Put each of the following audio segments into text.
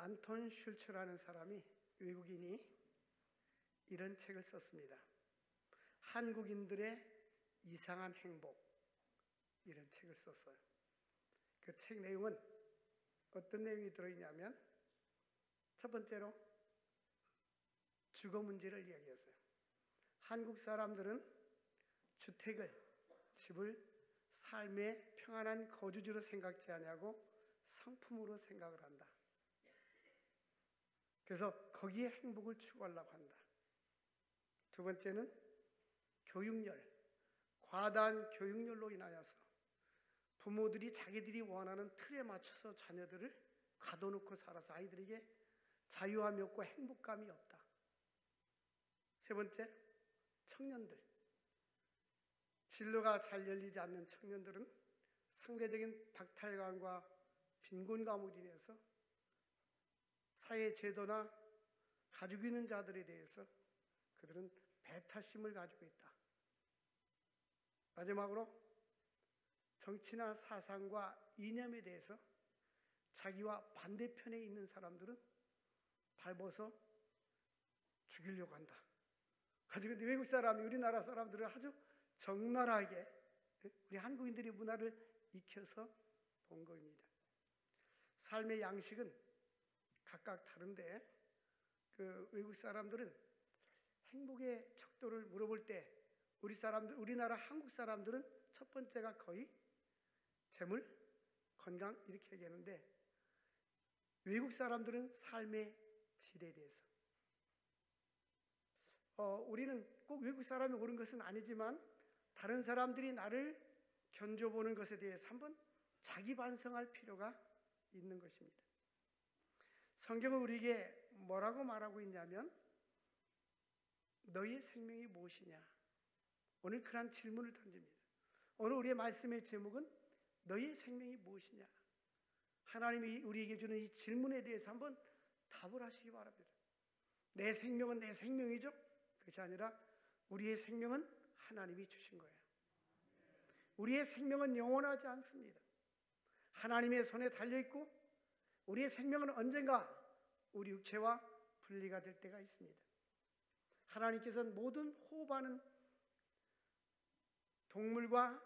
안톤 슐츠라는 사람이, 외국인이 이런 책을 썼습니다. 한국인들의 이상한 행복, 이런 책을 썼어요. 그 책 내용은 어떤 내용이 들어있냐면, 첫 번째로 주거 문제를 이야기했어요. 한국 사람들은 주택을, 집을 삶의 평안한 거주지로 생각지 않냐고 상품으로 생각을 한다. 그래서 거기에 행복을 추구하려고 한다. 두 번째는 교육열, 과다한 교육열로 인하여서 부모들이 자기들이 원하는 틀에 맞춰서 자녀들을 가둬놓고 살아서 아이들에게 자유함이 없고 행복감이 없다. 세 번째, 청년들. 진로가 잘 열리지 않는 청년들은 상대적인 박탈감과 빈곤감으로 인해서 사회 제도나 가지고 있는 자들에 대해서 그들은 배타심을 가지고 있다. 마지막으로 정치나 사상과 이념에 대해서 자기와 반대편에 있는 사람들은 밟아서 죽이려고 한다. 아주 외국 사람이 우리나라 사람들을 아주 적나라하게 우리 한국인들의 문화를 익혀서 본 겁니다. 삶의 양식은 각각 다른데 그 외국 사람들은 행복의 척도를 물어볼 때 우리나라 한국 사람들은 첫 번째가 거의 재물, 건강 이렇게 얘기하는데 외국 사람들은 삶의 질에 대해서 우리는 꼭 외국 사람이 옳은 것은 아니지만 다른 사람들이 나를 견뎌보는 것에 대해서 한번 자기 반성할 필요가 있는 것입니다. 성경은 우리에게 뭐라고 말하고 있냐면 너희의 생명이 무엇이냐? 오늘 그런 질문을 던집니다. 오늘 우리의 말씀의 제목은 너희의 생명이 무엇이냐? 하나님이 우리에게 주는 이 질문에 대해서 한번 답을 하시기 바랍니다. 내 생명은 내 생명이죠? 그것이 아니라 우리의 생명은 하나님이 주신 거예요. 우리의 생명은 영원하지 않습니다. 하나님의 손에 달려있고 우리의 생명은 언젠가 우리 육체와 분리가 될 때가 있습니다. 하나님께서는 모든 호흡하는 동물과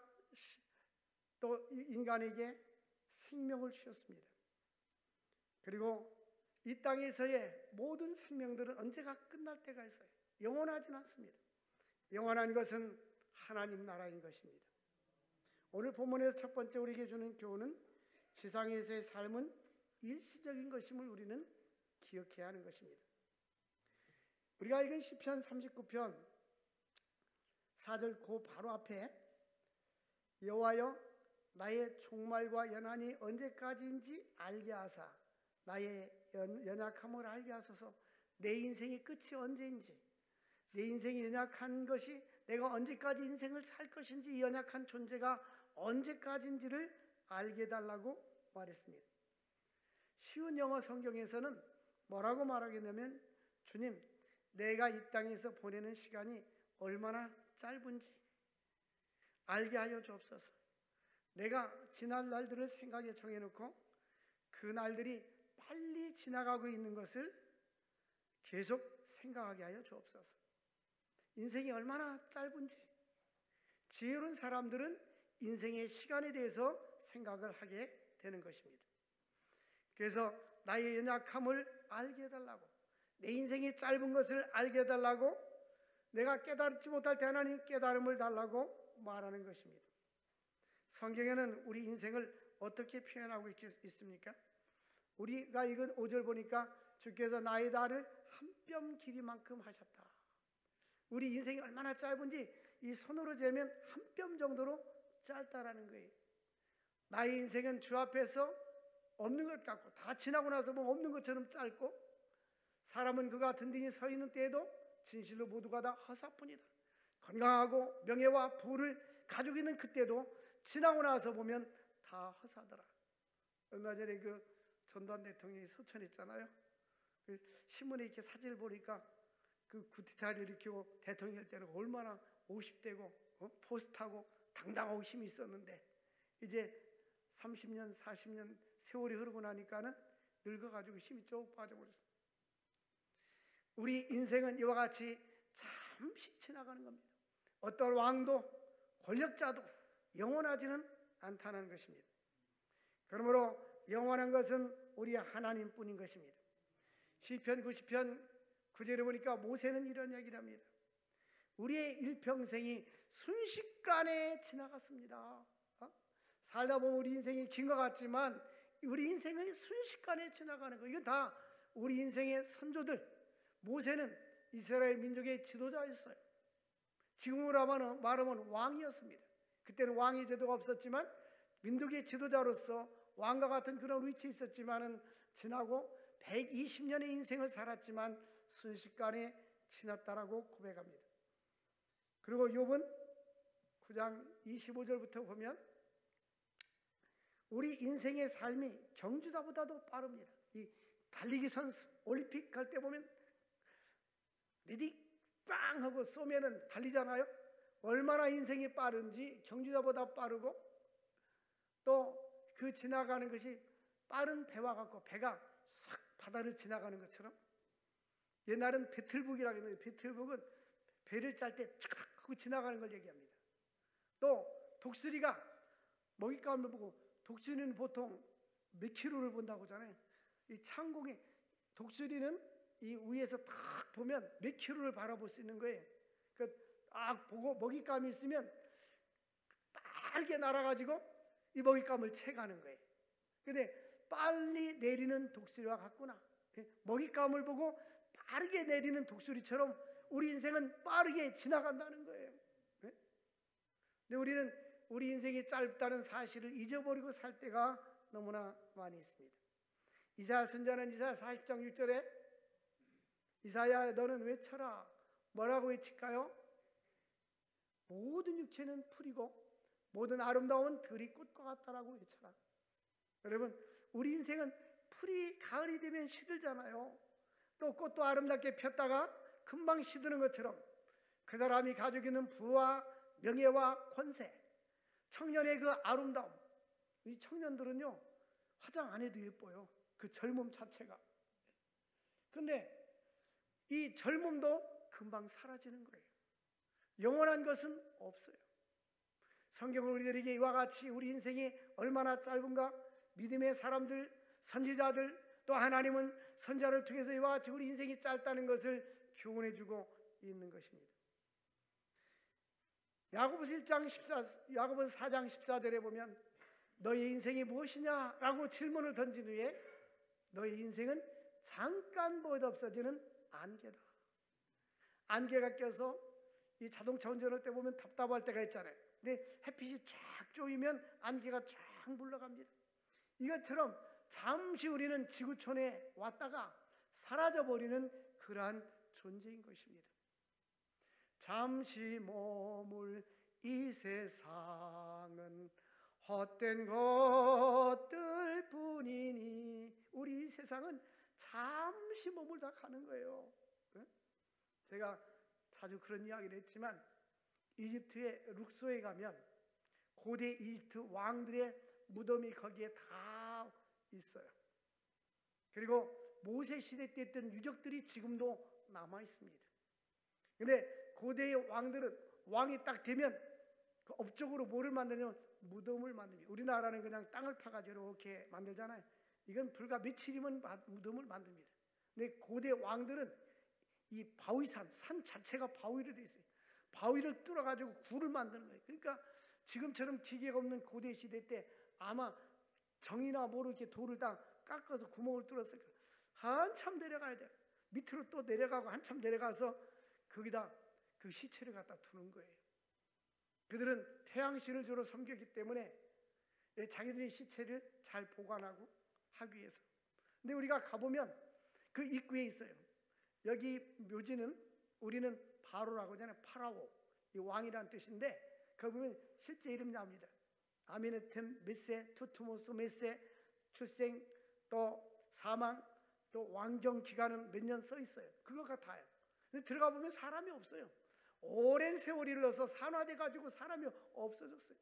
또 인간에게 생명을 주셨습니다. 그리고 이 땅에서의 모든 생명들은 언제가 끝날 때가 있어요. 영원하지는 않습니다. 영원한 것은 하나님 나라인 것입니다. 오늘 본문에서 첫 번째 우리에게 주는 교훈은 지상에서의 삶은 일시적인 것임을 우리는 기억해야 하는 것입니다. 우리가 읽은 시편 39편 4절 그 바로 앞에 여호와여 나의 종말과 연한이 언제까지인지 알게 하사 나의 연약함을 알게 하소서. 내 인생의 끝이 언제인지, 내 인생이 연약한 것이 내가 언제까지 인생을 살 것인지, 이 연약한 존재가 언제까지인지를 알게 해달라고 말했습니다. 쉬운 영어 성경에서는 뭐라고 말하겠냐면 주님, 내가 이 땅에서 보내는 시간이 얼마나 짧은지 알게 하여 주옵소서. 내가 지날 날들을 생각에 정해놓고 그 날들이 빨리 지나가고 있는 것을 계속 생각하게 하여 주옵소서. 인생이 얼마나 짧은지, 지혜로운 사람들은 인생의 시간에 대해서 생각을 하게 되는 것입니다. 그래서 나의 연약함을 알게 해달라고, 내 인생이 짧은 것을 알게 해달라고, 내가 깨달지 못할 때 하나님 깨달음을 달라고 말하는 것입니다. 성경에는 우리 인생을 어떻게 표현하고 있습니까? 우리가 읽은 5절 보니까 주께서 나의 달을 한 뼘 길이만큼 하셨다. 우리 인생이 얼마나 짧은지 이 손으로 재면 한 뼘 정도로 짧다라는 거예요. 나의 인생은 주 앞에서 없는 것 같고 다 지나고 나서 보면 없는 것처럼 짧고, 사람은 그가 든든히 서 있는 때에도 진실로 모두가 다 허사뿐이다. 건강하고 명예와 부를 가지고 있는 그때도 지나고 나서 보면 다 허사더라. 얼마 전에 그 전두환 대통령이 서천했잖아요. 그 신문에 이렇게 사진을 보니까 그 구티타를 일으키고 대통령 때는 얼마나 50대고 포스트하고 당당하고 힘이 있었는데, 이제 30년 40년 세월이 흐르고 나니까는 늙어가지고 힘이 쭉 빠져버렸어요. 우리 인생은 이와 같이 잠시 지나가는 겁니다. 어떤 왕도 권력자도 영원하지는 않다는 것입니다. 그러므로 영원한 것은 우리 하나님뿐인 것입니다. 시편 90편 9절에 보니까 모세는 이런 이야기를 합니다. 우리의 일평생이 순식간에 지나갔습니다. 살다 보면 우리 인생이 긴 것 같지만 우리 인생은 순식간에 지나가는 거. 이건 다 우리 인생의 선조들. 모세는 이스라엘 민족의 지도자였어요. 지금으로 말하면 왕이었습니다. 그때는 왕의 제도가 없었지만 민족의 지도자로서 왕과 같은 그런 위치에 있었지만은 지나고 120년의 인생을 살았지만 순식간에 지났다라고 고백합니다. 그리고 욥은 9장 25절부터 보면 우리 인생의 삶이 경주자보다도 빠릅니다. 이 달리기 선수 올림픽 갈 때 보면 레디 빵 하고 쏘면은 달리잖아요. 얼마나 인생이 빠른지 경주자보다 빠르고 또 그 지나가는 것이 빠른 배와 같고 배가 싹 바다를 지나가는 것처럼 옛날은 배틀북이라고 했는데 배틀북은 배를 짤 때 착착 하고 지나가는 걸 얘기합니다. 또 독수리가 먹잇감을 보고 독수리는 보통 몇 킬로를 본다고 하잖아요. 이 창공에 독수리는 이 위에서 딱 보면 몇 킬로를 바라볼 수 있는 거예요. 딱 보고 먹잇감이 있으면 빠르게 날아가지고 이 먹잇감을 채가는 거예요. 근데 빨리 내리는 독수리와 같구나. 먹잇감을 보고 빠르게 내리는 독수리처럼 우리 인생은 빠르게 지나간다는 거예요. 근데 우리는 우리 인생이 짧다는 사실을 잊어버리고 살 때가 너무나 많이 있습니다. 이사야 선지자는 이사야 40장 6절에 이사야 너는 외쳐라. 뭐라고 외칠까요? 모든 육체는 풀이고 모든 아름다운 들이 꽃과 같다라고 외쳐라. 여러분 우리 인생은 풀이 가을이 되면 시들잖아요. 또 꽃도 아름답게 폈다가 금방 시드는 것처럼 그 사람이 가지고 있는 부와 명예와 권세, 청년의 그 아름다움. 이 청년들은요 화장 안 해도 예뻐요. 그 젊음 자체가. 근데 이 젊음도 금방 사라지는 거예요. 영원한 것은 없어요. 성경은 우리들에게 이와 같이 우리 인생이 얼마나 짧은가, 믿음의 사람들, 선지자들, 또 하나님은 선자를 통해서 이와 같이 우리 인생이 짧다는 것을 교훈해주고 있는 것입니다. 야고보서 4장 14절에 보면 너의 인생이 무엇이냐? 라고 질문을 던진 후에 너의 인생은 잠깐 보여도 없어지는 안개다. 안개가 껴서 이 자동차 운전할 때 보면 답답할 때가 있잖아요. 근데 햇빛이 쫙 쪼이면 안개가 쫙 물러갑니다. 이것처럼 잠시 우리는 지구촌에 왔다가 사라져버리는 그러한 존재인 것입니다. 잠시 머물 이 세상은 헛된 것들 뿐이니 우리 이 세상은 잠시 머물다 가는 거예요. 제가 자주 그런 이야기를 했지만 이집트의 룩소에 가면 고대 이집트 왕들의 무덤이 거기에 다 있어요. 그리고 모세 시대 때 있던 유적들이 지금도 남아 있습니다. 근데 고대의 왕들은 왕이 딱 되면 그 업적으로 뭐를 만드냐면 무덤을 만듭니다. 우리나라는 그냥 땅을 파가지고 이렇게 만들잖아요. 이건 불과 며칠이면 무덤을 만듭니다. 근데 고대 왕들은 이 바위산, 산 자체가 바위로 되어 있어요. 바위를 뚫어가지고 굴을 만드는 거예요. 그러니까 지금처럼 기계가 없는 고대 시대 때 아마 정이나 뭐로 이렇게 돌을 다 깎아서 구멍을 뚫었을 거예요. 한참 내려가야 돼요. 밑으로 또 내려가고 한참 내려가서 거기다 그 시체를 갖다 두는 거예요. 그들은 태양신을 주로 섬겼기 때문에 자기들의 시체를 잘 보관하고 하기 위해서. 근데 우리가 가보면 그 입구에 있어요. 여기 묘지는 우리는 바로라고 하잖아요. 파라오, 이 왕이라는 뜻인데 거기 보면 실제 이름이 나옵니다. 아미네템 메세, 투투모스 메세, 출생 또 사망 또 왕정 기간은 몇 년 써 있어요. 그거 같아요. 근데 들어가 보면 사람이 없어요. 오랜 세월이 흘러서 산화돼 가지고 사람이 없어졌어요.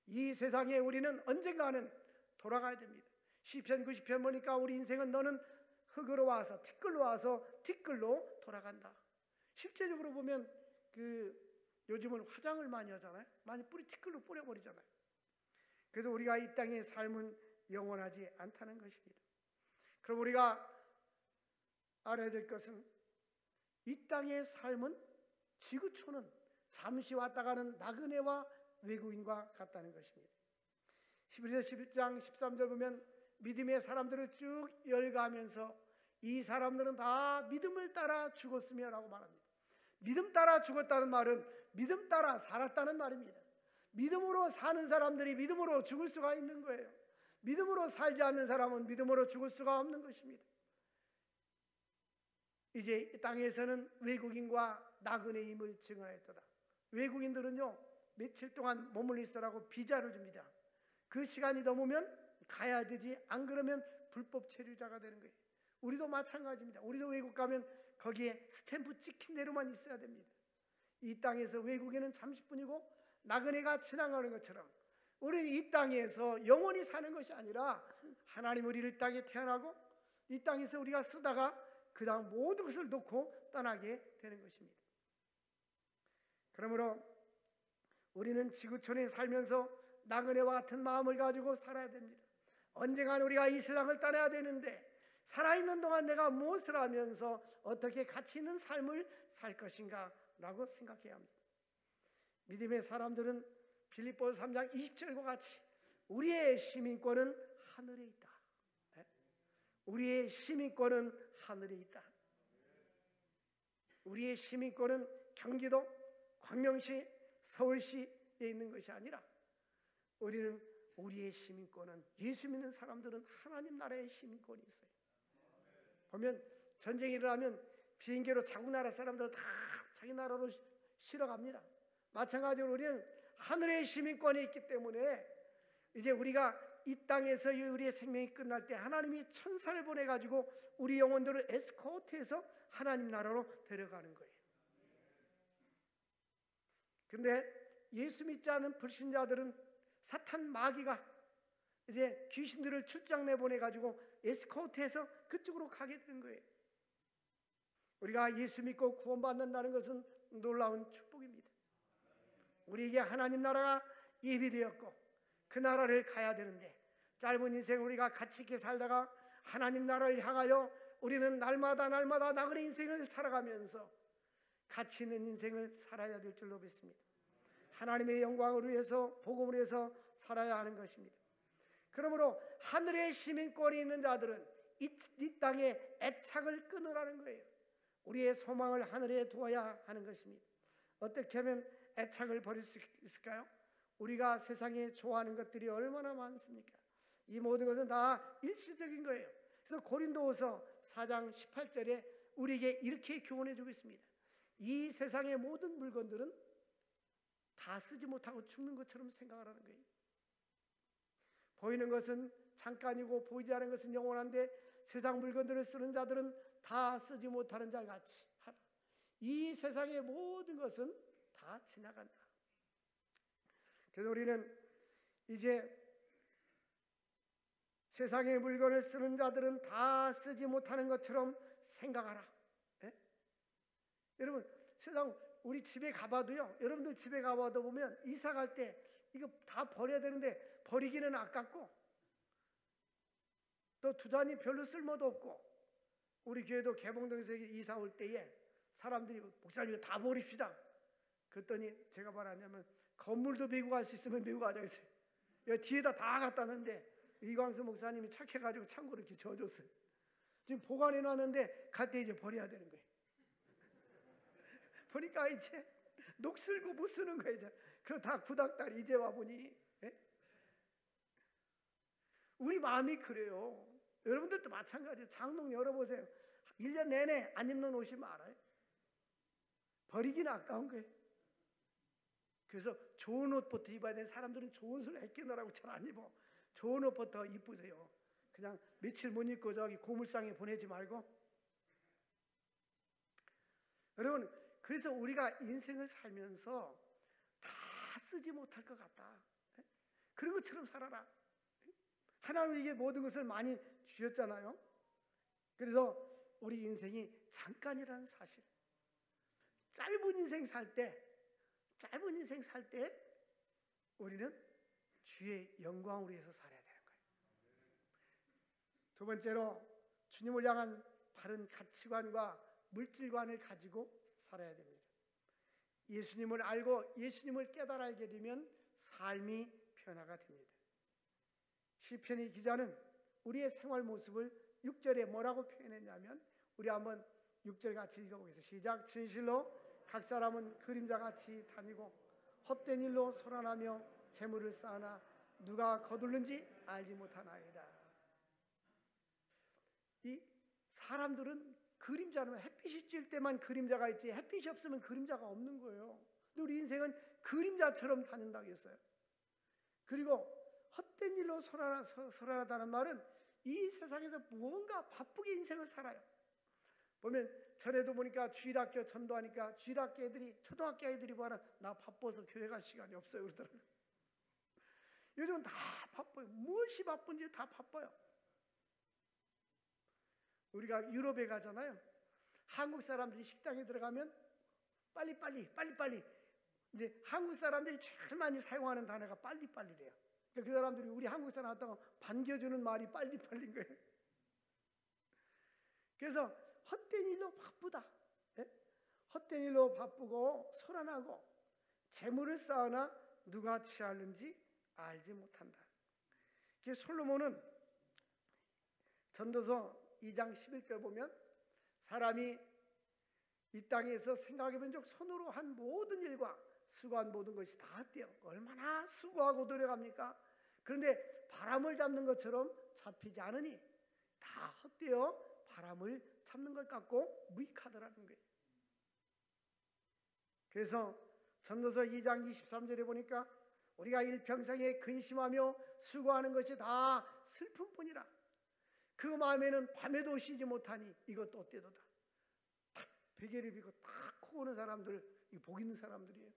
이 세상에 우리는 언젠가는 돌아가야 됩니다. 시편 90편 보니까 우리 인생은 너는 흙으로 와서 티끌로 와서 티끌로 돌아간다. 실제적으로 보면 요즘은 화장을 많이 하잖아요. 많이 티끌로 뿌려버리잖아요. 그래서 우리가 이 땅의 삶은 영원하지 않다는 것입니다. 그럼 우리가 알아야 될 것은 이 땅의 삶은 지구촌은 잠시 왔다 가는 나그네와 외국인과 같다는 것입니다. 히브리서 11장 13절 보면 믿음의 사람들을 쭉 열거하면서 이 사람들은 다 믿음을 따라 죽었으며 라고 말합니다. 믿음 따라 죽었다는 말은 믿음 따라 살았다는 말입니다. 믿음으로 사는 사람들이 믿음으로 죽을 수가 있는 거예요. 믿음으로 살지 않는 사람은 믿음으로 죽을 수가 없는 것입니다. 이제 이 땅에서는 외국인과 나그네임을 증언했도다. 외국인들은요 며칠 동안 머물러 있으라고 비자를 줍니다. 그 시간이 넘으면 가야 되지, 안 그러면 불법 체류자가 되는 거예요. 우리도 마찬가지입니다. 우리도 외국 가면 거기에 스탬프 찍힌 대로만 있어야 됩니다. 이 땅에서 외국인은 잠시뿐이고 나그네가 지나가는 것처럼 우리는 이 땅에서 영원히 사는 것이 아니라 하나님 우리를 땅에 태어나고 이 땅에서 우리가 쓰다가 그 다음 모든 것을 놓고 떠나게 되는 것입니다. 그러므로 우리는 지구촌에 살면서 나그네와 같은 마음을 가지고 살아야 됩니다. 언젠간 우리가 이 세상을 떠나야 되는데 살아있는 동안 내가 무엇을 하면서 어떻게 가치 있는 삶을 살 것인가 라고 생각해야 합니다. 믿음의 사람들은 빌립보서 3장 20절과 같이 우리의 시민권은 하늘에 있다. 우리의 시민권은 하늘에 있다. 우리의 시민권은 경기도, 광명시, 서울시에 있는 것이 아니라 우리의 시민권은 예수 믿는 사람들은 하나님 나라의 시민권이 있어요. 보면 전쟁이 일어나면 비행기로 자국 나라 사람들 다 자기 나라로 실어갑니다. 마찬가지로 우리는 하늘의 시민권이 있기 때문에 이제 우리가 이 땅에서 우리의 생명이 끝날 때 하나님이 천사를 보내가지고 우리 영혼들을 에스코트해서 하나님 나라로 데려가는 거예요. 근데 예수 믿지 않은 불신자들은 사탄 마귀가 이제 귀신들을 출장 내보내가지고 에스코트해서 그쪽으로 가게 되는 거예요. 우리가 예수 믿고 구원받는다는 것은 놀라운 축복입니다. 우리에게 하나님 나라가 예비되었고 그 나라를 가야 되는데 짧은 인생 우리가 가치 있게 살다가 하나님 나라를 향하여 우리는 날마다 나그네 인생을 살아가면서 가치 있는 인생을 살아야 될 줄로 믿습니다. 하나님의 영광을 위해서 복음을 위해서 살아야 하는 것입니다. 그러므로 하늘의 시민권이 있는 자들은 이 땅에 애착을 끊으라는 거예요. 우리의 소망을 하늘에 두어야 하는 것입니다. 어떻게 하면 애착을 버릴 수 있을까요? 우리가 세상에 좋아하는 것들이 얼마나 많습니까? 이 모든 것은 다 일시적인 거예요. 그래서 고린도후서 4장 18절에 우리에게 이렇게 교훈해 주고 있습니다. 이 세상의 모든 물건들은 다 쓰지 못하고 죽는 것처럼 생각하라는 거예요. 보이는 것은 잠깐이고 보이지 않는 것은 영원한데 세상 물건들을 쓰는 자들은 다 쓰지 못하는 자 같이 하라. 이 세상의 모든 것은 다 지나간다. 그래서 우리는 이제 세상의 물건을 쓰는 자들은 다 쓰지 못하는 것처럼 생각하라. 예? 여러분 세상 우리 집에 가봐도요, 여러분들 집에 가봐도 보면 이사 갈 때 이거 다 버려야 되는데 버리기는 아깝고 또 두단이 별로 쓸모도 없고, 우리 교회도 개봉동에서 이사 올 때에 사람들이 목사님 다 버립시다. 그랬더니 제가 말하냐면 건물도 메고 갈 수 있으면 메고 가자 했어요. 뒤에다 다 갖다 놨는데 이광수 목사님이 착해가지고 창고를 이렇게 져줬어요. 지금 보관해 놨는데 갈 때 이제 버려야 되는 거예요. 보니까 이제 녹 쓸고 못 쓰는 거예요. 그럼 다 구닥다리 이제 와보니. 예? 우리 마음이 그래요. 여러분들도 마찬가지예요. 장롱 열어보세요. 1년 내내 안 입는 옷이 많아요. 버리기는 아까운 거예요. 그래서 좋은 옷부터 입어야 되는 사람들은 좋은 옷을 아끼느라고 잘 안 입어. 좋은 옷부터 입으세요. 그냥 며칠 못 입고 저기 고물상에 보내지 말고. 여러분, 그래서 우리가 인생을 살면서 다 쓰지 못할 것 같다. 그런 것처럼 살아라. 하나님 우리에게 모든 것을 많이 주셨잖아요. 그래서 우리 인생이 잠깐이라는 사실, 짧은 인생 살 때 우리는 주의 영광을 위해서 살아야 되는 거예요. 두 번째로 주님을 향한 바른 가치관과 물질관을 가지고 살아야 됩니다. 예수님을 알고 예수님을 깨달아 알게 되면 삶이 변화가 됩니다. 시편의 기자는 우리의 생활 모습을 6절에 뭐라고 표현했냐면, 우리 한번 6절 같이 읽어보겠습니다. 시작. 진실로 각 사람은 그림자같이 다니고 헛된 일로 소란하며 재물을 쌓으나 누가 거둘는지 알지 못하나이다. 이 사람들은 그림자는 햇빛이 찔 때만 그림자가 있지 햇빛이 없으면 그림자가 없는 거예요. 근데 우리 인생은 그림자처럼 다닌다고 했어요. 그리고 헛된 일로 소란하다는 말은 이 세상에서 무언가 바쁘게 인생을 살아요. 보면 전에도 보니까 주일학교 전도하니까 주일학교 애들이, 초등학교 애들이 뭐하나, 나 바빠서 교회 갈 시간이 없어요 그러더라고요. 요즘은 다 바빠요. 무엇이 바쁜지 다 바빠요. 우리가 유럽에 가잖아요. 한국 사람들이 식당에 들어가면 빨리빨리 이제 한국 사람들이 제일 많이 사용하는 단어가 빨리빨리래요. 그 사람들이 우리 한국 사람 왔다가 반겨주는 말이 빨리빨리인 거예요. 그래서 헛된 일로 바쁘다. 예? 헛된 일로 바쁘고 소란하고 재물을 쌓으나 누가 취하는지 알지 못한다. 그래서 솔로몬은 전도서 2장 11절 보면, 사람이 이 땅에서 생각해본 적 손으로 한 모든 일과 수고한 모든 것이 다 헛되어. 얼마나 수고하고 노력합니까? 그런데 바람을 잡는 것처럼 잡히지 않으니 다 헛되어 바람을 잡는 것 같고 무익하더라는 거예요. 그래서 전도서 2장 23절에 보니까 우리가 일평생에 근심하며 수고하는 것이 다 슬픔뿐이라. 그 마음에는 밤에도 쉬지 못하니 이것도 어때도다. 탁 베개를 비고 탁 코고는 사람들, 이 복 있는 사람들이에요.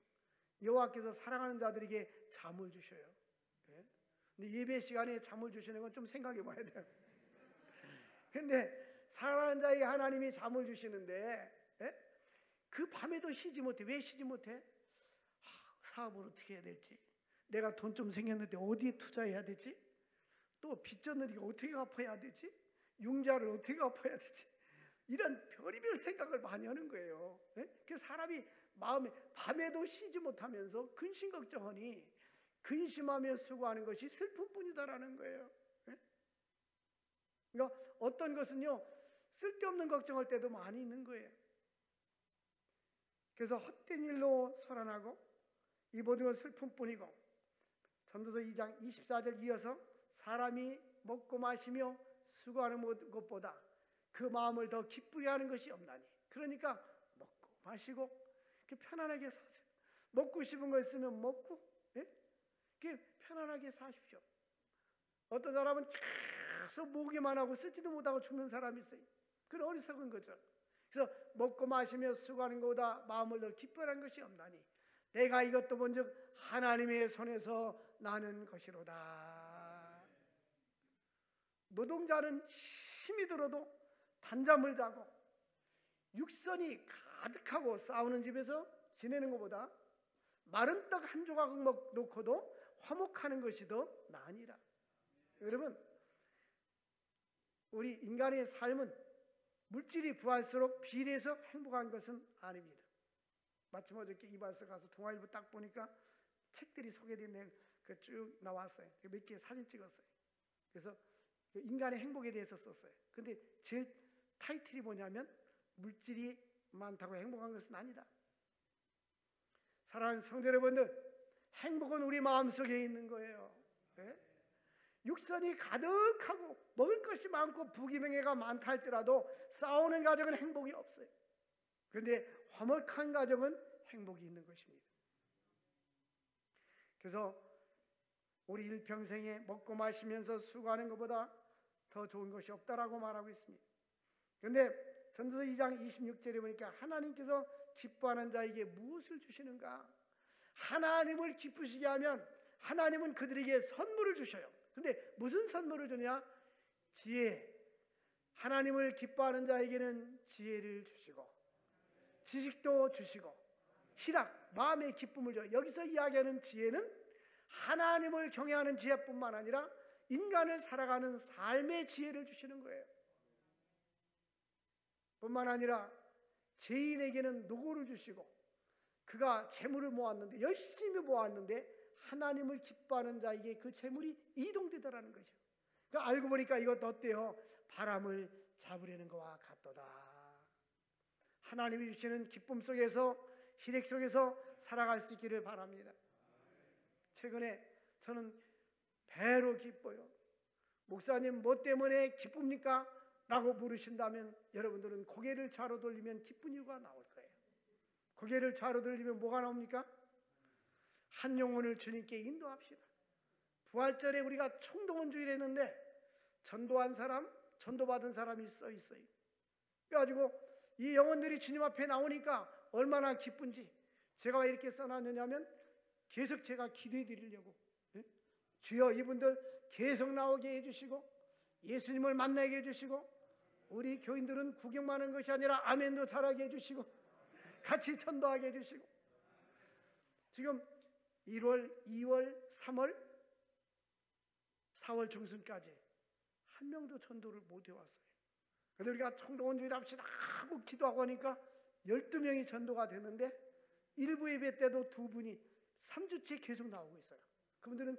여호와께서 사랑하는 자들에게 잠을 주셔요. 예? 근데 예배 시간에 잠을 주시는 건 좀 생각해 봐야 돼요. 근데 사랑하는 자에게 하나님이 잠을 주시는데, 예? 그 밤에도 쉬지 못해. 왜 쉬지 못해? 사업을 어떻게 해야 될지, 내가 돈 좀 생겼는데 어디에 투자해야 되지, 또 빚 졌는데 어떻게 갚아야 되지, 융자를 어떻게 갚아야 되지, 이런 별의별 생각을 많이 하는 거예요. 예? 그래서 사람이 마음에 밤에도 쉬지 못하면서 근심 걱정하니 근심하며 수고하는 것이 슬픔뿐이다라는 거예요. 예? 그러니까 어떤 것은요, 쓸데없는 걱정할 때도 많이 있는 거예요. 그래서 헛된 일로 소란하고 이 모든 건 슬픔뿐이고, 전도서 2장 24절 이어서 사람이 먹고 마시며 수고하는 것보다 그 마음을 더 기쁘게 하는 것이 없나니. 그러니까 먹고 마시고 편안하게 사세요. 먹고 싶은 거 있으면 먹고, 예? 편안하게 사십시오. 어떤 사람은 계속 모으기만 하고 쓰지도 못하고 죽는 사람이 있어요. 그건 어리석은 거죠. 그래서 먹고 마시며 수고하는 것보다 마음을 더 기뻐하는 것이 없나니 내가 이것도 본즉 하나님의 손에서 나는 것이로다. 노동자는 힘이 들어도 단잠을 자고 육선이 가득하고 싸우는 집에서 지내는 것보다 마른 떡 한 조각 놓고도 화목하는 것이 더 나으니라. 여러분, 우리 인간의 삶은 물질이 부할수록 비례해서 행복한 것은 아닙니다. 마침 어저께 이발소 가서 동아일보 딱 보니까 책들이 소개된 내용 쭉 나왔어요. 몇 개 사진 찍었어요. 그래서 인간의 행복에 대해서 썼어요. 근데 제일 타이틀이 뭐냐면 물질이 많다고 행복한 것은 아니다. 사랑하는 성도 여러분들, 행복은 우리 마음속에 있는 거예요. 네? 육선이 가득하고 먹을 것이 많고 부귀명예가 많다 할지라도 싸우는 가정은 행복이 없어요. 그런데 화목한 가정은 행복이 있는 것입니다. 그래서 우리 일평생에 먹고 마시면서 수고하는 것보다 더 좋은 것이 없다라고 말하고 있습니다. 그런데 전도서 2장 26절에 보니까 하나님께서 기뻐하는 자에게 무엇을 주시는가? 하나님을 기쁘시게 하면 하나님은 그들에게 선물을 주셔요. 근데 무슨 선물을 주냐? 지혜. 하나님을 기뻐하는 자에게는 지혜를 주시고 지식도 주시고 희락, 마음의 기쁨을 줘. 여기서 이야기하는 지혜는 하나님을 경외하는 지혜뿐만 아니라 인간을 살아가는 삶의 지혜를 주시는 거예요. 뿐만 아니라 죄인에게는 노고를 주시고, 그가 재물을 모았는데, 열심히 모았는데 하나님을 기뻐하는 자에게 그 재물이 이동되더라는 거죠. 그러니까 알고 보니까 이것도 어때요? 바람을 잡으려는 것과 같도다. 하나님이 주시는 기쁨 속에서, 희락 속에서 살아갈 수 있기를 바랍니다. 최근에 저는 배로 기뻐요. 목사님 뭐 때문에 기쁩니까? 라고 물으신다면 여러분들은 고개를 좌로 돌리면 기쁜 이유가 나올 거예요. 고개를 좌로 돌리면 뭐가 나옵니까? 한 영혼을 주님께 인도합시다. 부활절에 우리가 총동원 주의를 했는데 전도한 사람, 전도받은 사람이 써 있어요. 그래가지고 이 영혼들이 주님 앞에 나오니까 얼마나 기쁜지, 제가 왜 이렇게 써놨느냐면 계속 제가 기도해 드리려고. 주여 이분들 계속 나오게 해주시고 예수님을 만나게 해주시고, 우리 교인들은 구경만 하는 것이 아니라 아멘도 잘하게 해주시고 같이 전도하게 해주시고. 지금 1월, 2월, 3월, 4월 중순까지 한 명도 전도를 못 해왔어요. 그런데 우리가 총동원 주일 합시다 하고 기도하고 하니까 12명이 전도가 되는데, 일부 예배 때도 2분이 3주째 계속 나오고 있어요. 그분들은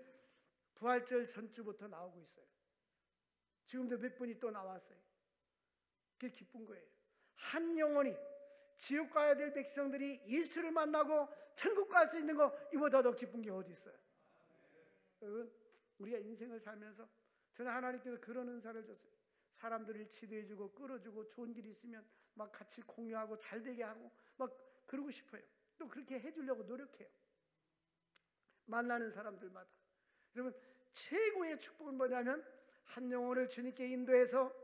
부활절 전주부터 나오고 있어요. 지금도 몇 분이 또 나왔어요. 그게 기쁜 거예요. 한 영혼이, 지옥 가야 될 백성들이 예수를 만나고 천국 갈 수 있는 거, 이보다 더 기쁜 게 어디 있어요? 여러분, 우리가 인생을 살면서 저는 하나님께서 그런 은사를 줬어요. 사람들을 지도해주고 끌어주고 좋은 길이 있으면 막 같이 공유하고 잘되게 하고 막 그러고 싶어요. 또 그렇게 해주려고 노력해요. 만나는 사람들마다. 여러분, 최고의 축복은 뭐냐면 한 영혼을 주님께 인도해서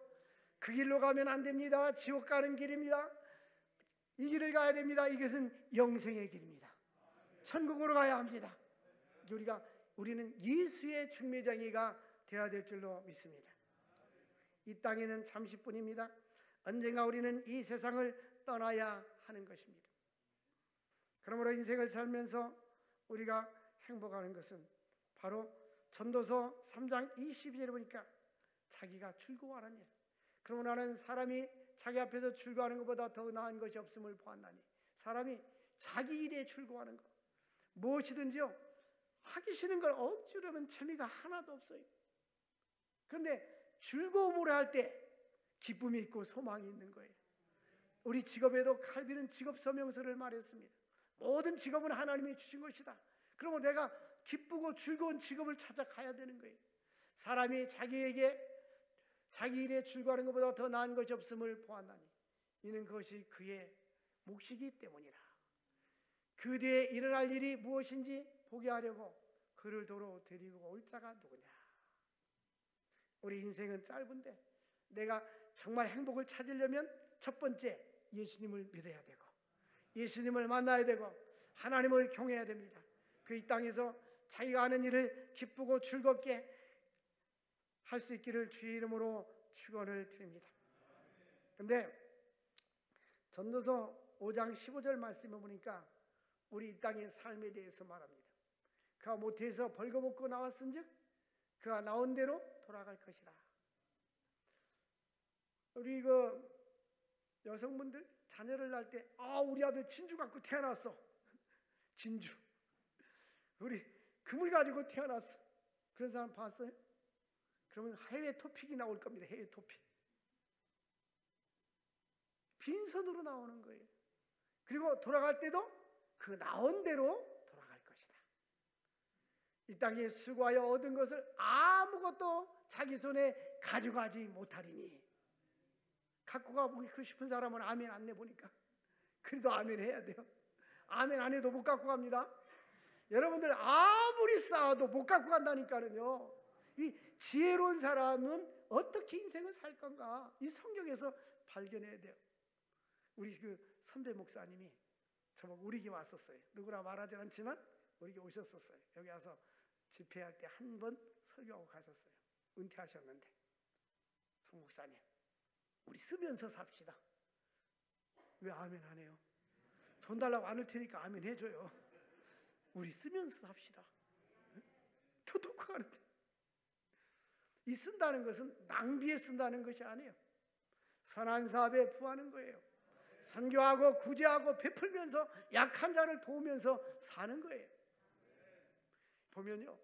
그 길로 가면 안 됩니다. 지옥 가는 길입니다. 이 길을 가야 됩니다. 이것은 영생의 길입니다. 천국으로 가야 합니다. 우리는 예수의 중매장이가 되어야 될 줄로 믿습니다. 이 땅에는 잠시뿐입니다. 언젠가 우리는 이 세상을 떠나야 하는 것입니다. 그러므로 인생을 살면서 우리가 행복하는 것은 바로 전도서 3장 22절에 보니까 자기가 즐거워하는 일. 그러므로 나는 사람이 자기 앞에서 즐거워하는 것보다 더 나은 것이 없음을 보았나니. 사람이 자기 일에 즐거워하는 것, 무엇이든지요, 하기 싫은 걸 억지로 하면 재미가 하나도 없어요. 그런데 즐거움으로 할 때 기쁨이 있고 소망이 있는 거예요. 우리 직업에도 칼빈은 직업 서명서를 말했습니다. 모든 직업은 하나님이 주신 것이다. 그러면 내가 기쁘고 즐거운 직업을 찾아가야 되는 거예요. 사람이 자기 일에 즐거워하는 것보다 더 나은 것이 없음을 보았나니 이는 그것이 그의 몫이기 때문이라. 그 뒤에 일어날 일이 무엇인지 보게 하려고 그를 도로 데리고 올 자가 누구냐. 우리 인생은 짧은데 내가 정말 행복을 찾으려면 첫 번째 예수님을 믿어야 되고 예수님을 만나야 되고 하나님을 경외해야 됩니다. 그 이 땅에서 자기가 하는 일을 기쁘고 즐겁게 할 수 있기를 주의 이름으로 축원을 드립니다. 그런데 전도서 5장 15절 말씀을 보니까 우리 이 땅의 삶에 대해서 말합니다. 그가 모태에서 벌거벗고 나왔은즉 그가 나온 대로 돌아갈 것이라. 우리 여성분들 자녀를 낳을 때 우리 아들 진주 갖고 태어났어. 진주. 우리 그물 가지고 태어났어. 그런 사람 봤어요? 그러면 해외 토픽이 나올 겁니다. 해외 토픽. 빈손으로 나오는 거예요. 그리고 돌아갈 때도 그 나온 대로 돌아갈 것이다. 이 땅에 수고하여 얻은 것을 아무것도 자기 손에 가져가지 못하리니. 갖고 가고 싶은 사람은 아멘 안 내보니까. 그래도 아멘 해야 돼요. 아멘 안 해도 못 갖고 갑니다. 여러분들 아무리 쌓아도 못 갖고 간다니까는요. 이 지혜로운 사람은 어떻게 인생을 살 건가, 이 성경에서 발견해야 돼요. 우리 선배 목사님이 저보고 우리 교 왔었어요. 누구나 말하지 않지만 우리 교 오셨었어요. 여기 와서 집회할 때 한 번 설교하고 가셨어요. 은퇴하셨는데. 송 목사님, 우리 쓰면서 삽시다. 왜 아멘 안 해요? 돈 달라고 안 할 테니까 아멘 해줘요. 우리 쓰면서 삽시다. 더 놓고 가는데. 이 쓴다는 것은 낭비에 쓴다는 것이 아니에요. 선한 사업에 부하는 거예요. 선교하고 구제하고 베풀면서 약한 자를 도우면서 사는 거예요. 보면요,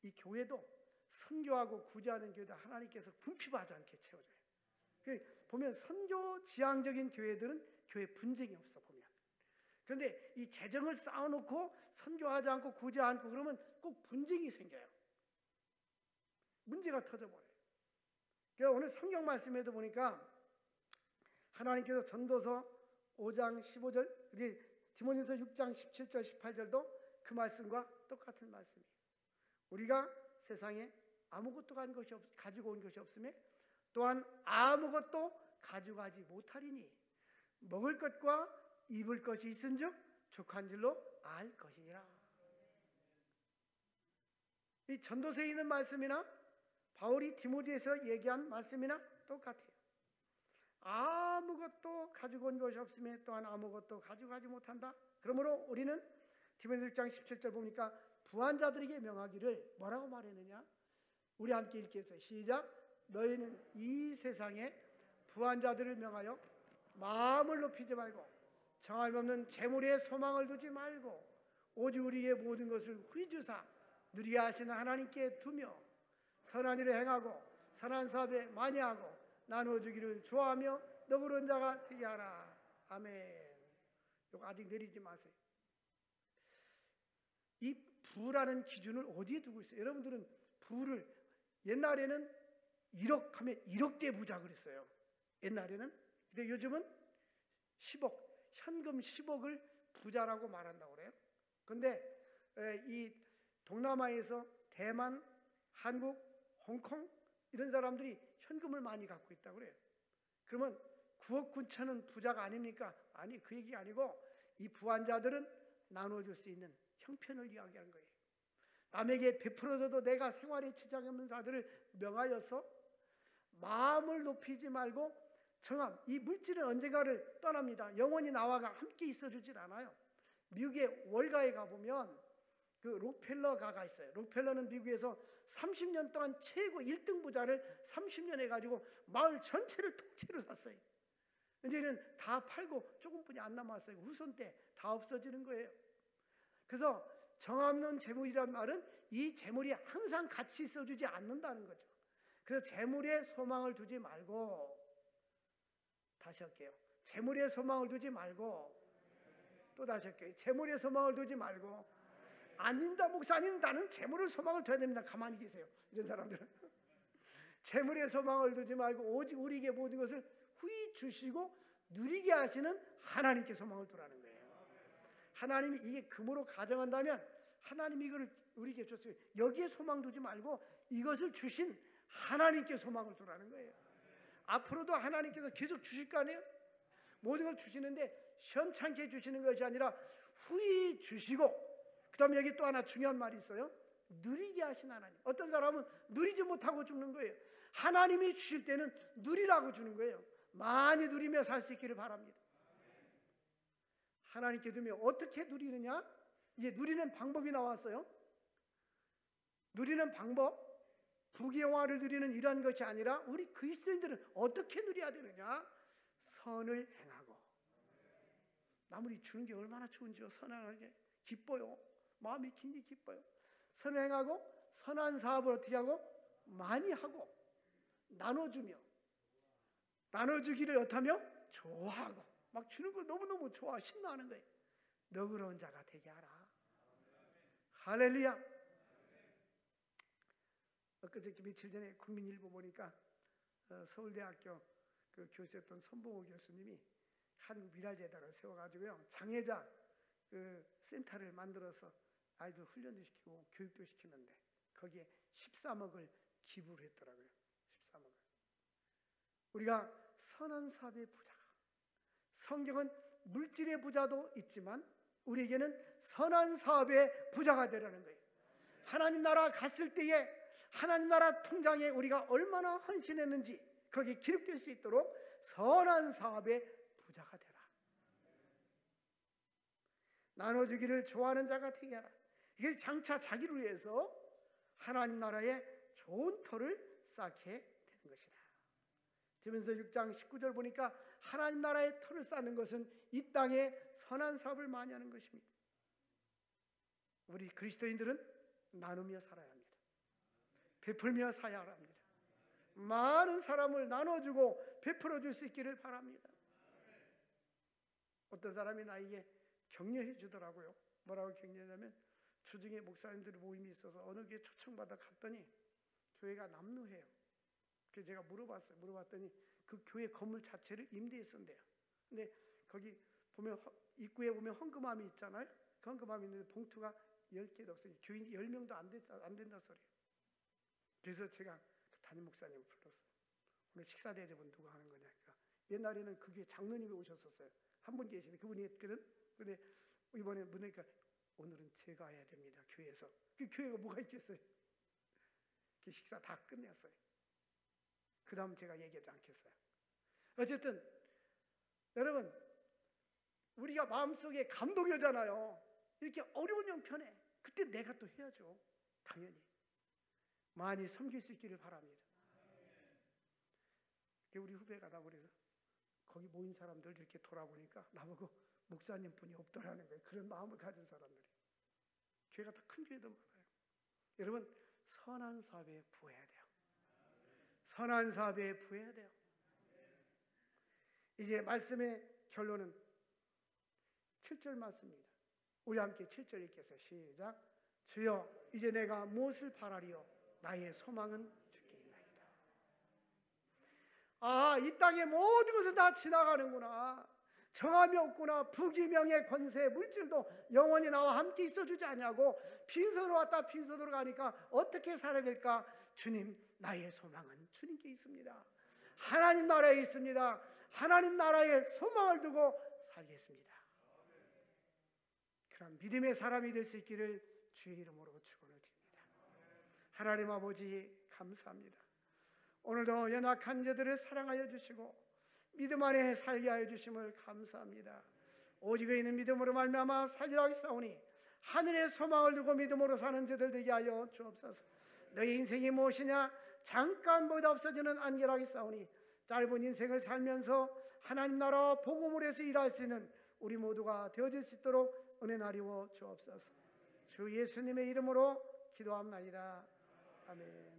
이 교회도 선교하고 구제하는 교회도 하나님께서 궁핍하지 않게 채워줘요. 보면 선교 지향적인 교회들은 교회 분쟁이 없어 보면. 그런데 이 재정을 쌓아놓고 선교하지 않고 구제하지 않고 그러면 꼭 분쟁이 생겨요. 문제가 터져버려요. 그래서 오늘 성경 말씀에도 보니까 하나님께서 전도서 5장 15절, 디모데전서 6장 17절 18절도 그 말씀과 똑같은 말씀이에요. 우리가 세상에 아무것도 가지고 온 것이 없으며 또한 아무것도 가져가지 못하리니 먹을 것과 입을 것이 있은즉 족한 줄로 알 것이니라. 이 전도서에 있는 말씀이나 바울이 디모데에서 얘기한 말씀이나 똑같아요. 아무것도 가지고 온 것이 없으며 또한 아무것도 가져가지 못한다. 그러므로 우리는 디모데 6장 17절 보니까 부한 자들에게 명하기를 뭐라고 말했느냐? 우리 함께 읽겠어요. 시작. 너희는 이 세상에 부한 자들을 명하여 마음을 높이지 말고 정함없는 재물에 소망을 두지 말고 오직 우리의 모든 것을 후리주사 누리게 하시는 하나님께 두며 선한 일을 행하고 선한 사업에 많이 하고 나눠주기를 좋아하며 너그러운 자가 되게 하라. 아멘. 이거 아직 내리지 마세요. 이 부라는 기준을 어디에 두고 있어요? 여러분들은 부를 옛날에는 1억 하면 1억대 부자 그랬어요. 옛날에는. 근데 요즘은 10억, 현금 10억을 부자라고 말한다고 그래요. 근데 이 동남아에서 대만, 한국, 홍콩 이런 사람들이 현금을 많이 갖고 있다고 그래요. 그러면 9억 9천은 부자가 아닙니까? 아니, 그 얘기 아니고 이 부한 자들은 나눠줄 수 있는 형편을 이야기하는 거예요. 남에게 베풀어줘도 내가 생활에 지장이 없는 자들을 명하여서 마음을 높이지 말고 정함. 이 물질은 언젠가를 떠납니다. 영원히 나와 함께 있어주질 않아요. 미국의 월가에 가보면 그 록펠러 가가 있어요. 록펠러는 미국에서 30년 동안 최고 1등 부자를 30년 해가지고 마을 전체를 통째로 샀어요. 이제는 다 팔고 조금뿐이 안 남았어요. 후손 때 다 없어지는 거예요. 그래서 정없는 재물이란 말은 이 재물이 항상 같이 있어주지 않는다는 거죠. 그래서 재물에 소망을 두지 말고, 다시 할게요. 재물에 소망을 두지 말고, 또 다시 할게요. 재물에 소망을 두지 말고, 아닙니다 목사님, 나는 재물을 소망을 둬야 됩니다. 가만히 계세요. 이런 사람들은 재물에 소망을 두지 말고 오직 우리에게 모든 것을 후히 주시고 누리게 하시는 하나님께 소망을 두라는 거예요. 하나님이 이게 금으로 가정한다면 하나님이 이걸 우리에게 줬어요. 여기에 소망 두지 말고 이것을 주신 하나님께 소망을 두라는 거예요. 앞으로도 하나님께서 계속 주실 거 아니에요? 모든 걸 주시는데 현찮게 주시는 것이 아니라 후히 주시고, 그 다음에 여기 또 하나 중요한 말이 있어요. 누리게 하신 하나님. 어떤 사람은 누리지 못하고 죽는 거예요. 하나님이 주실 때는 누리라고 주는 거예요. 많이 누리며 살 수 있기를 바랍니다. 하나님께 두면 어떻게 누리느냐? 이제 누리는 방법이 나왔어요. 누리는 방법, 부귀영화를 누리는 이러한 것이 아니라 우리 그리스도인들은 어떻게 누려야 되느냐? 선을 행하고. 남들이 주는 게 얼마나 좋은지요. 선하게 기뻐요. 마음이 굉장히 기뻐요. 선을 행하고 선한 사업을 어떻게 하고? 많이 하고 나눠주며, 나눠주기를 어떠하며? 좋아하고. 막 주는 걸 너무너무 좋아 신나하는 거예요. 너그러운 자가 되게 하라. 할렐루야. 엊그저께 며칠 전에 국민일보 보니까 서울대학교 그 교수였던 손봉호 교수님이 한국미랄재단을 세워가지고요, 장애자 그 센터를 만들어서 아이들 훈련도 시키고 교육도 시키는데 거기에 13억을 기부를 했더라고요. 13억을. 우리가 선한 사업의 부자가, 성경은 물질의 부자도 있지만 우리에게는 선한 사업의 부자가 되라는 거예요. 하나님 나라 갔을 때에 하나님 나라 통장에 우리가 얼마나 헌신했는지 거기에 기록될 수 있도록 선한 사업의 부자가 되라. 나눠주기를 좋아하는 자가 되게 하라. 이게 장차 자기를 위해서 하나님 나라의 좋은 터를 쌓게 되는 것이다. 디모데서 6장 19절 보니까 하나님 나라의 터를 쌓는 것은 이 땅에 선한 사업을 많이 하는 것입니다. 우리 그리스도인들은 나누며 살아야 합니다. 베풀며 살아야 합니다. 많은 사람을 나눠주고 베풀어 줄 수 있기를 바랍니다. 어떤 사람이 나에게 격려해 주더라고요. 뭐라고 격려하냐면 주중에 목사님들의 모임이 있어서 어느 교회 초청받아 갔더니 교회가 남루해요. 그래서 제가 물어봤더니 그 교회 건물 자체를 임대했었대요. 근데 거기 보면 입구에 보면 헌금함이 있잖아요. 그 헌금함이 있는데 봉투가 10개도 없어요. 교인이 10명도 안 된다 소리예요. 그래서 제가 담임 목사님을 불렀어요. 오늘 식사 대접은 누가 하는 거냐. 그러니까 옛날에는 그 교회 장로님이 오셨었어요. 한 분 계시는데 그분이 했거든. 근데 이번에 문으니까 오늘은 제가 해야 됩니다. 교회에서. 그 교회가 뭐가 있겠어요. 그 식사 다 끝냈어요. 그 다음 제가 얘기하지 않겠어요. 어쨌든 여러분 우리가 마음속에 감동이 오잖아요. 이렇게 어려운 형편에 그때 내가 또 해야죠. 당연히 많이 섬길 수 있기를 바랍니다. 우리 후배가 나보고 거기 모인 사람들 이렇게 돌아보니까 나보고 목사님 분이 없더라는 거예요. 그런 마음을 가진 사람들이. 교회가 더 큰 교회도 많아요. 여러분 선한 사업에 부해야 돼요. 선한 사업에 부해야 돼요. 이제 말씀의 결론은 7절 말씀입니다. 우리 함께 7절 읽겠어요. 시작. 주여 이제 내가 무엇을 바라리요? 나의 소망은 주께 있나이다. 아, 이 땅의 모든 것은 다 지나가는구나. 정함이 없구나. 부귀명예 권세 물질도 영원히 나와 함께 있어주지 않냐고 빈손으로 왔다 빈손으로 가니까 어떻게 살아야 될까? 주님 나의 소망은 주님께 있습니다. 하나님 나라에 있습니다. 하나님 나라에 소망을 두고 살겠습니다. 그런 믿음의 사람이 될 수 있기를 주의 이름으로 축원을 드립니다. 하나님 아버지 감사합니다. 오늘도 연약한 자들을 사랑하여 주시고 믿음 안에 살게 하여 주심을 감사합니다. 오직에 있는 믿음으로 말미암아 살리라 하사오니 하늘의 소망을 두고 믿음으로 사는 자들 되게 하여 주옵소서. 너희 인생이 무엇이냐? 잠깐보다 없어지는 안개라 하사오니 짧은 인생을 살면서 하나님 나라 복음을 해서 일할 수 있는 우리 모두가 되어질 수 있도록 은혜 나리워 주옵소서. 주 예수님의 이름으로 기도합나이다. 아멘.